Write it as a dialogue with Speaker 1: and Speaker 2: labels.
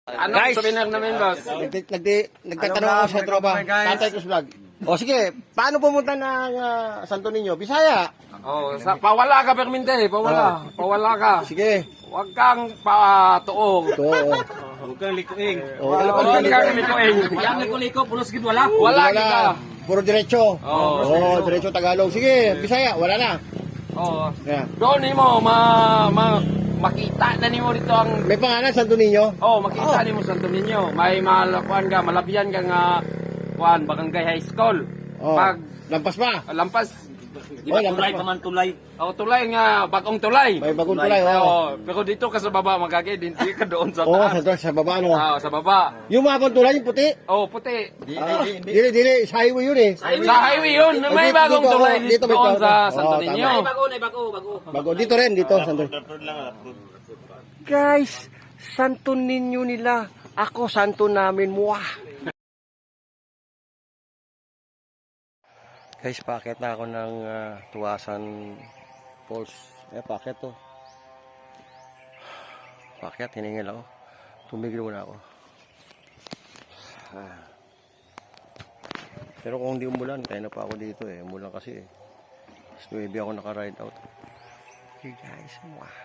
Speaker 1: Ano
Speaker 2: Guys,
Speaker 1: souvenir namin, boss?
Speaker 2: Nagtatanong ako sa tropa. Tatay Cruz Vlog. O sige, paano pumunta ng Santo Niño? Bisaya.
Speaker 1: Oh, pawala ka perminte, pawala. Pawala ka.
Speaker 2: Sige.
Speaker 1: Huwag kang patuong.
Speaker 2: Ito.
Speaker 3: Huwag kang likuing.
Speaker 1: Huwag kang likuing.
Speaker 3: Yang liko-liko, pulos gid wala.
Speaker 1: Wala kita.
Speaker 2: Puro diretso.
Speaker 1: Oo.
Speaker 2: Diretso Tagalog. Sige, Bisaya, wala na.
Speaker 1: Oo.
Speaker 2: Yeah.
Speaker 1: Doon mo makita na nimo dito ang
Speaker 2: May pangalan, Santo Niño.
Speaker 1: makita nimo Santo Niño. May malakuan ka, malabihan ka nga Barangay High School.
Speaker 2: Oh.
Speaker 1: Pag
Speaker 2: Lampas pa.
Speaker 1: lampas
Speaker 3: Di ba
Speaker 2: lampas
Speaker 3: tulay
Speaker 2: pa.
Speaker 3: pa man tulay?
Speaker 1: tulay nga, bagong tulay.
Speaker 2: May bagong tulay.
Speaker 1: Pero dito ka sa baba magkagay, hindi ka doon sa
Speaker 2: Oo,
Speaker 1: taas.
Speaker 2: sa baba, no?
Speaker 1: Sa baba.
Speaker 2: Yung mga tulay, yung puti.
Speaker 1: Puti.
Speaker 2: Dili, sa highway yun eh.
Speaker 1: Sa highway yun, may bagong
Speaker 2: Dito,
Speaker 1: tulay
Speaker 2: dito may
Speaker 1: doon
Speaker 2: tulay.
Speaker 1: sa
Speaker 2: Oo,
Speaker 1: Santo
Speaker 2: tama.
Speaker 1: Niño.
Speaker 3: Bago.
Speaker 2: Bago, dito rin, dito. Santo. Guys, Santo Niño nila. Ako, Santo namin. Muah. Guys, paket na ako ng Tuwasan Falls. Paket to. Paket, hiningil ako. Tumigil muna ako. Pero kung hindi umulan, kaya na pa ako dito eh. Umulan kasi eh. Mas 9 ako naka-ride out. Okay guys, muah.